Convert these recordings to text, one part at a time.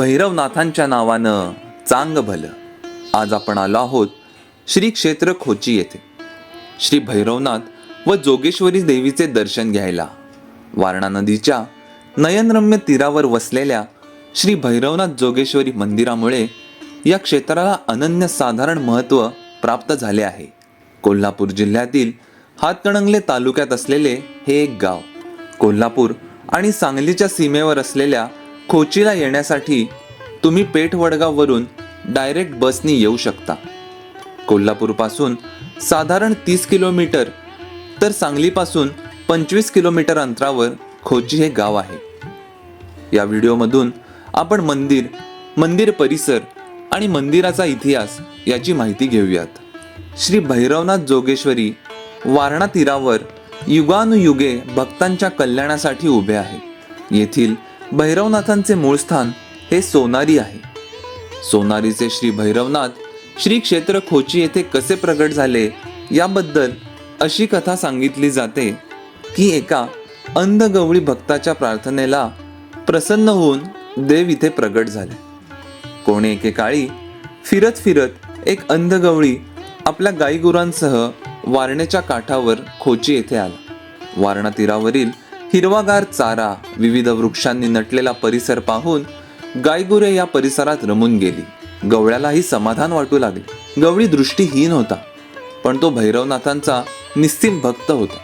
भैरवनाथांच्या नावानं चांग भलं. आज आपण आलो आहोत श्री क्षेत्र खोची येथे श्री भैरवनाथ व जोगेश्वरी देवीचे दर्शन घ्यायला. वारणा नदीच्या नयनरम्य तीरावर वसलेल्या श्री भैरवनाथ जोगेश्वरी मंदिरामुळे या क्षेत्राला अनन्यसाधारण महत्त्व प्राप्त झाले आहे. कोल्हापूर जिल्ह्यातील हातकणंगले तालुक्यात असलेले हे एक गाव. कोल्हापूर आणि सांगलीच्या सीमेवर असलेल्या खोचीला येण्यासाठी तुम्ही पेठवडगाववरून डायरेक्ट बसनी येऊ शकता. कोल्हापूरपासून साधारण 30 किलोमीटर तर सांगलीपासून 25 किलोमीटर अंतरावर खोची हे गाव आहे. या व्हिडिओमधून आपण मंदिर परिसर आणि मंदिराचा इतिहास याची माहिती घेऊयात. श्री भैरवनाथ जोगेश्वरी वारणा तीरावर युगानुयुगे भक्तांच्या कल्याणासाठी उभे आहे. येथील भैरवनाथांचे मूळ स्थान हे सोनारी आहे. सोनारीचे श्री भैरवनाथ श्री क्षेत्र खोची येथे कसे प्रगट झाले याबद्दल अशी कथा सांगितली जाते की एका अंध गवळी भक्ताच्या प्रार्थनेला प्रसन्न होऊन देव इथे प्रगट झाले. कोणे एकेकाळी फिरत फिरत एक अंध गवळी आपल्या गाईगुरांसह वारणेच्या काठावर खोची येथे आला. वारणा तीरावरील हिरवागार चारा, विविध वृक्षांनी नटलेला परिसर पाहून गायगुरे या परिसरात रमून गेली. गवळ्यालाही समाधान वाटू लागले. गवळी दृष्टीहीन होता, पण तो भैरवनाथांचा निस्सीम भक्त होता.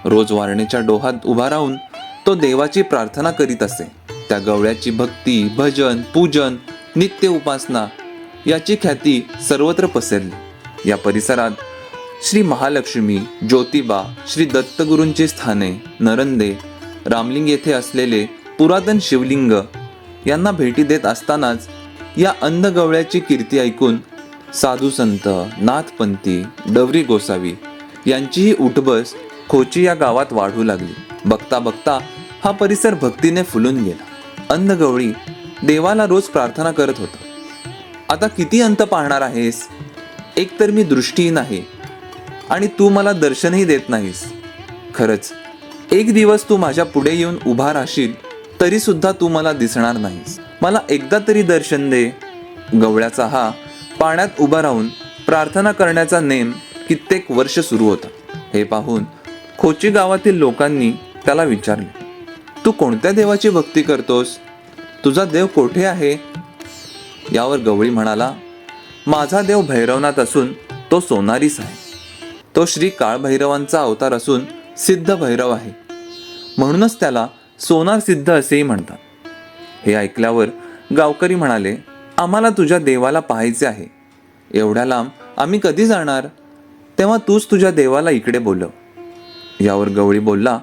रोज वारणेच्या डोहात उभा राहून तो देवाची प्रार्थना करीत असे. त्या गवळ्याची भक्ती, भजन, पूजन, नित्य उपासना याची ख्याती सर्वत्र पसरली. या परिसरात श्री महालक्ष्मी, ज्योतिबा, श्री दत्तगुरूंची स्थाने, नरंदे, रामलिंग येथे असलेले पुरातन शिवलिंग यांना भेटी देत असतानाच या अंध गवळ्याची कीर्ती ऐकून साधू संत, नाथपंथी, डवरी गोसावी यांचीही उठबस खोची या गावात वाढू लागली. बघता बघता हा परिसर भक्तीने फुलून गेला. अंध गवळी देवाला रोज प्रार्थना करत होता. आता किती अंत पाहणार आहेस? एकतर मी दृष्टीहीन आहे आणि तू मला दर्शनही देत नाहीस. खरंच एक दिवस तू माझ्या पुढे येऊन उभा राहशील तरी सुद्धा तू मला दिसणार नाहीस. मला एकदा तरी दर्शन दे. गवळ्याचा हा पाण्यात उभा राहून प्रार्थना करण्याचा नेम कित्येक वर्ष सुरू होता. हे पाहून खोची गावातील लोकांनी त्याला विचारले, तू कोणत्या देवाची भक्ती करतोस? तुझा देव कोठे आहे? यावर गवळी म्हणाला, माझा देव भैरवनाथ असून तो सोनारीच आहे. तो श्री काळभैरवांचा अवतार असून सिद्ध भैरव आहे, म्हणूनच त्याला सोनार सिद्ध असेही म्हणतात. हे ऐकल्यावर गावकरी म्हणाले, आम्हाला तुझ्या देवाला पाहायचे आहे. एवढ्या लांब आम्ही कधी जाणार? तेव्हा तूच तुझ्या देवाला इकडे बोलव. यावर गवळी बोलला,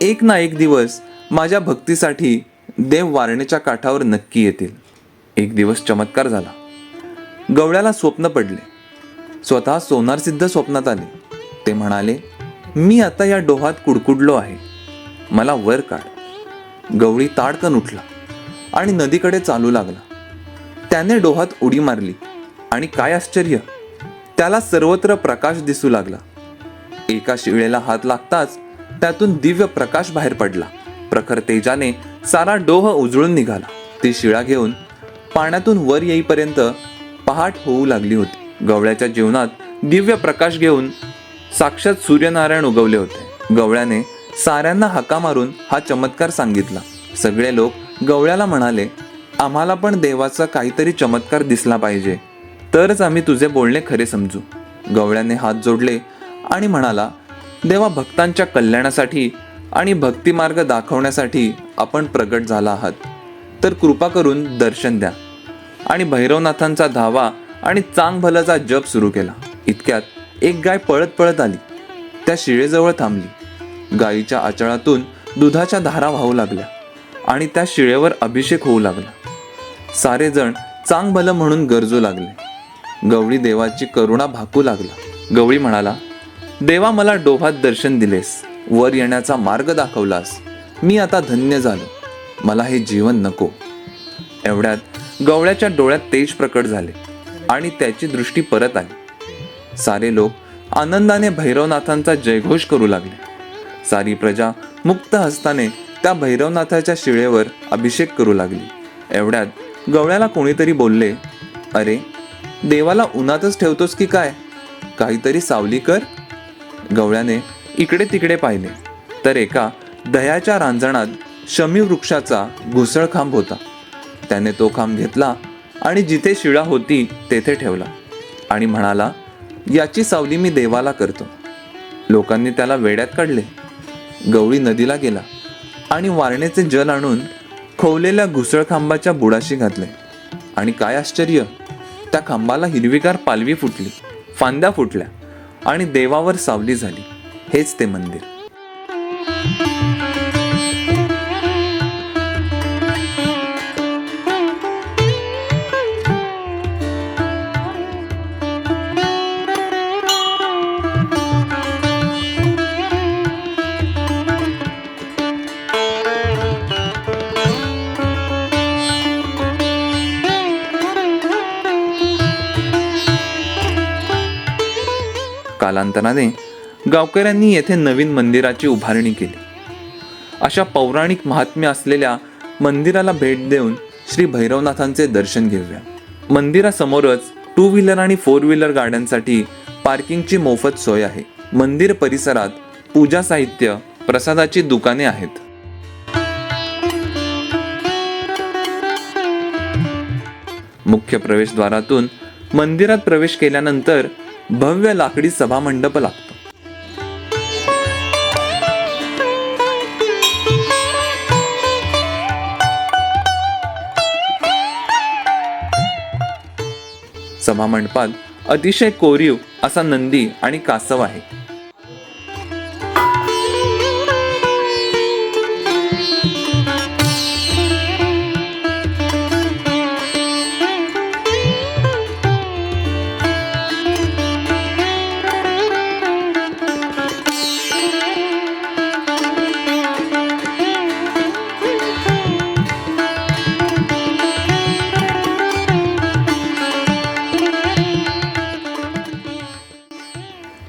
एक ना एक दिवस माझ्या भक्तीसाठी देव वारणेच्या काठावर नक्की येतील. एक दिवस चमत्कार झाला. गवळ्याला स्वप्न पडले. स्वतः सोनार सिद्ध स्वप्नात आले. ते म्हणाले, मी आता या डोहात कुडकुडलो आहे, मला वर काढ. गवळी ताडकन उठला आणि नदीकडे चालू लागला. त्याने डोहात उडी मारली आणि काय आश्चर्य, त्याला सर्वत्र प्रकाश दिसू लागला. एका शिळेला हात लागताच त्यातून दिव्य प्रकाश बाहेर पडला. प्रखर तेजाने सारा डोह उजळून निघाला. ती शिळा घेऊन पाण्यातून वर येईपर्यंत पहाट होऊ लागली होती. गवळ्याच्या जीवनात दिव्य प्रकाश घेऊन साक्षात सूर्यनारायण उगवले होते. गवळ्याने साऱ्यांना हाका मारून हा चमत्कार सांगितला. सगळे लोक गवळ्याला म्हणाले, आम्हाला पण देवाचा काहीतरी चमत्कार दिसला पाहिजे, तरच आम्ही तुझे बोलणे खरे समजू. गवळ्याने हात जोडले आणि म्हणाला, देवा, भक्तांच्या कल्याणासाठी आणि भक्तिमार्ग दाखवण्यासाठी आपण प्रगट झाला आहात, तर कृपा करून दर्शन द्या. आणि भैरवनाथांचा धावा आणि चांग भलाचा जप सुरू केला. इतक्यात एक गाय पळत पळत आली. त्या शिळेजवळ थांबली. गायीच्या आचळातून दुधाच्या धारा वाहू लागल्या आणि त्या शिळेवर अभिषेक होऊ लागला. सारे जण चांग भलं म्हणून गरजू लागले. गवळी देवाची करुणा भाकू लागला. गवळी म्हणाला, देवा, मला डोहात दर्शन दिलेस, वर येण्याचा मार्ग दाखवलास, मी आता धन्य झालो, मला हे जीवन नको. एवढ्यात गवळ्याच्या डोळ्यात तेज प्रकट झाले आणि त्याची दृष्टी परत आली. सारे लोक आनंदाने भैरवनाथांचा जयघोष करू लागले. सारी प्रजा मुक्त हस्ताने त्या भैरवनाथाच्या शिळेवर अभिषेक करू लागली. एवढ्यात गवळ्याला कोणीतरी बोलले, अरे देवाला उन्हातच ठेवतोस की काय, काहीतरी सावली कर. गवळ्याने इकडे तिकडे पाहिले तर एका दह्याच्या रांजणात शमी वृक्षाचा घुसळ खांब होता. त्याने तो खांब घेतला आणि जिथे शिळा होती तेथे ठेवला आणि म्हणाला, याची सावली मी देवाला करतो. लोकांनी त्याला वेड्यात काढले. गवळी नदीला गेला आणि वारणेचे जल आणून खोवलेल्या घुसळ खांबाच्या बुडाशी घातले आणि काय आश्चर्य, त्या खांबाला हिरवीगार पालवी फुटली, फांद्या फुटल्या आणि देवावर सावली झाली. हेच ते मंदिर. कालांतराने गावकऱ्यांनी येथे नवीन मंदिराची उभारणी केली. अशा पौराणिक महात्म्य असलेल्या मंदिराला भेट देऊन श्री भैरवनाथांचे दर्शन घेऊया. मंदिरासमोरच 2 व्हीलर आणि 4 व्हीलर गाड्यांसाठी पार्किंगची मोफत सोय आहे. मंदिर परिसरात पूजा साहित्य, प्रसादाची दुकाने आहेत. मुख्य प्रवेशद्वारातून मंदिरात प्रवेश केल्यानंतर भव्य लाकडी सभामंडप लागतो. सभामंडपात अतिशय कोरीव असा नंदी आणि कासव आहे.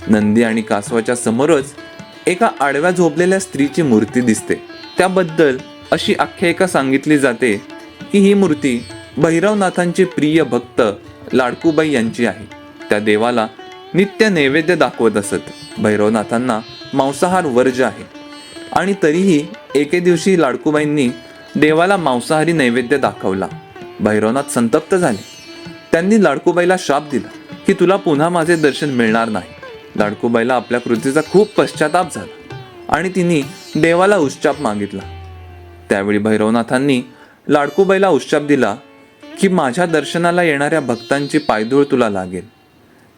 नंदी आणि कासवाच्या समोरच एका आडव्या झोपलेल्या स्त्रीची मूर्ती दिसते. त्याबद्दल अशी आख्यायिका सांगितली जाते की ही मूर्ती भैरवनाथांची प्रिय भक्त लाडकूबाई यांची आहे. त्या देवाला नित्य नैवेद्य दाखवत असत. भैरवनाथांना मांसाहार वर्ज्य आहे आणि तरीही एके दिवशी लाडकूबाईंनी देवाला मांसाहारी नैवेद्य दाखवला. भैरवनाथ संतप्त झाले. त्यांनी लाडकूबाईला शाप दिला की तुला पुन्हा माझे दर्शन मिळणार नाही. लाडकूबाईला आपल्या कृतीचा खूप पश्चाताप झाला आणि तिने देवाला उश्चाप मागितला. त्यावेळी भैरवनाथांनी लाडकूबाईला उश्चाप दिला की माझ्या दर्शनाला येणाऱ्या भक्तांची पायधूळ तुला लागेल.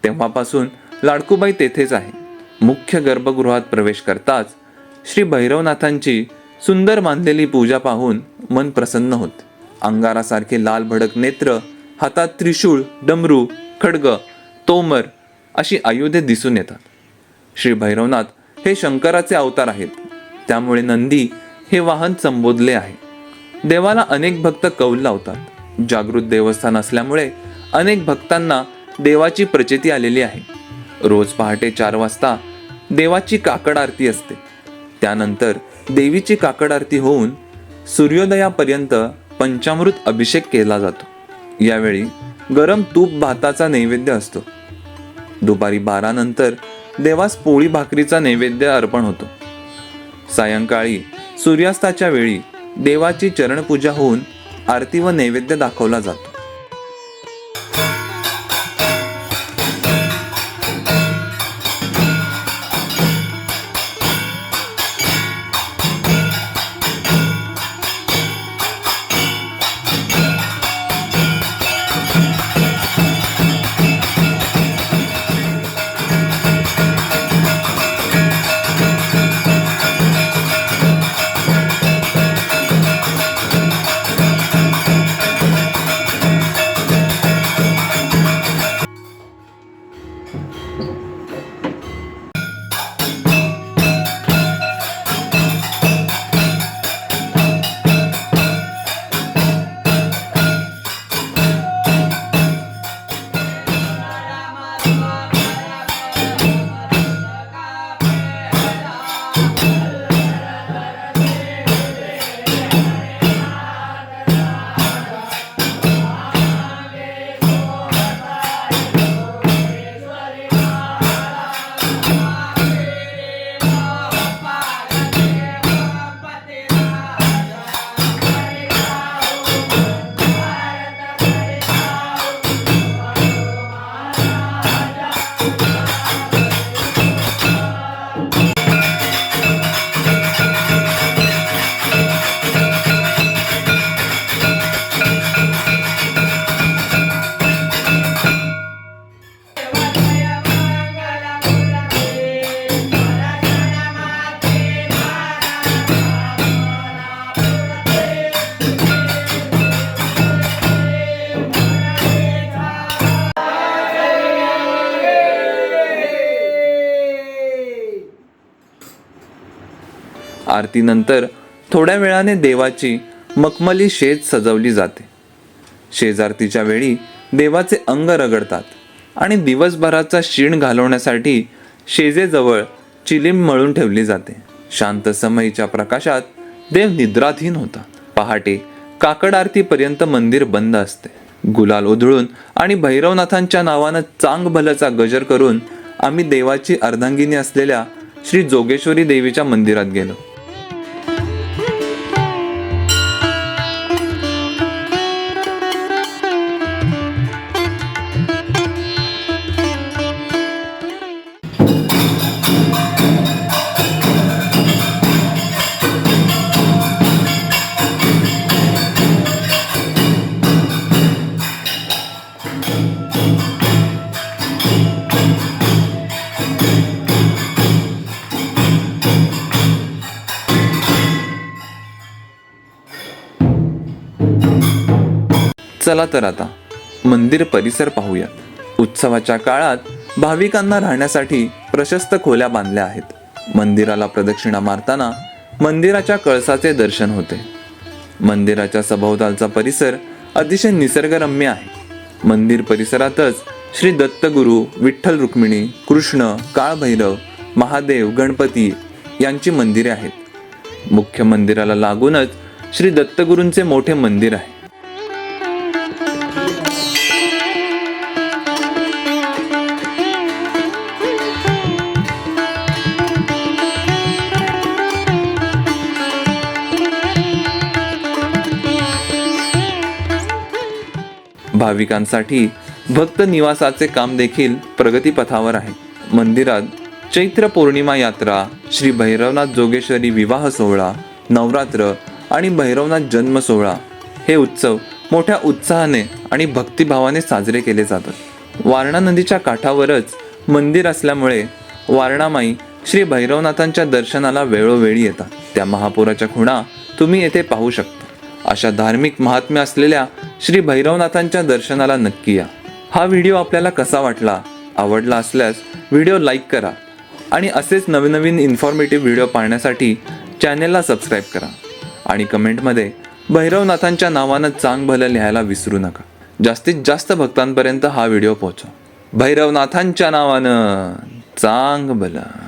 तेव्हापासून लाडकूबाई तेथेच आहे. मुख्य गर्भगृहात प्रवेश करताच श्री भैरवनाथांची सुंदर बांधलेली पूजा पाहून मन प्रसन्न होते. अंगारासारखे लाल भडक नेत्र, हातात त्रिशूळ, डमरू, खड्ग, तोमर अशी आयुधे दिसून येतात. श्री भैरवनाथ हे शंकराचे अवतार आहेत. त्यामुळे नंदी हे वाहन संबोधले आहे. देवाला अनेक भक्त कौल लावतात. जागृत देवस्थान असल्यामुळे अनेक भक्तांना देवाची प्रचिती आलेली आहे. रोज पहाटे 4 वाजता देवाची काकड आरती असते. त्यानंतर देवीची काकड आरती होऊन सूर्योदयापर्यंत पंचामृत अभिषेक केला जातो. यावेळी गरम तूप भाताचा नैवेद्य असतो. दुपारी 12 नंतर देवास पोळी भाकरीचा नैवेद्य अर्पण होतो. सायंकाळी सूर्यास्ताच्या वेळी देवाची चरणपूजा होऊन आरती व नैवेद्य दाखवला जातो. आरतीनंतर थोड्या वेळाने देवाची मखमली शेज सजवली जाते. शेजारतीच्या वेळी देवाचे अंग रगडतात आणि दिवसभराचा शीण घालवण्यासाठी शेजेजवळ चिलीम मळून ठेवली जाते. शांत समईच्या प्रकाशात देव निद्राधीन होता. पहाटे काकड आरतीपर्यंत मंदिर बंद असते. गुलाल उधळून आणि भैरवनाथांच्या नावानं चांग भलचा गजर करून आम्ही देवाची अर्धांगिनी असलेल्या श्री जोगेश्वरी देवीच्या मंदिरात गेलो. चला तर आता मंदिर परिसर पाहूयात. उत्सवाच्या काळात भाविकांना राहण्यासाठी प्रशस्त खोल्या बांधल्या आहेत. मंदिराला प्रदक्षिणा मारताना मंदिराच्या कळसाचे दर्शन होते. मंदिराच्या सभोवतालचा परिसर अतिशय निसर्गरम्य आहे. मंदिर परिसरातच श्री दत्तगुरू, विठ्ठल रुक्मिणी, कृष्ण, काळभैरव, महादेव, गणपती यांची मंदिरे आहेत. मुख्य मंदिराला लागूनच श्री दत्तगुरूंचे मोठे मंदिर आहे. भाविकांसाठी भक्त निवासाचे काम देखील प्रगतीपथावर आहे. मंदिरात चैत्र पौर्णिमा यात्रा, श्री भैरवनाथ जोगेश्वरी विवाह सोहळा, नवरात्र आणि भैरवनाथ जन्म सोहळा हे उत्सव मोठ्या उत्साहाने आणि भक्तिभावाने साजरे केले जातात. वारणा नदीच्या काठावरच मंदिर असल्यामुळे वारणामाई श्री भैरवनाथांच्या दर्शनाला वेळोवेळी येतात. त्या महापुराच्या खुणा तुम्ही येथे पाहू शकता. अशा धार्मिक महात्म्य असलेल्या श्री भैरवनाथांच्या दर्शनाला नक्की या. हा व्हिडिओ आपल्याला कसा वाटला? आवडला असल्यास व्हिडिओ लाईक करा आणि असेच नवीन इन्फॉर्मेटिव्ह व्हिडिओ पाहण्यासाठी चॅनेलला सबस्क्राईब करा आणि कमेंटमध्ये भैरवनाथांच्या नावानं चांग भलं लिहायला विसरू नका. जास्तीत जास्त भक्तांपर्यंत हा व्हिडिओ पोहोचवा. भैरवनाथांच्या नावानं चांग भलं.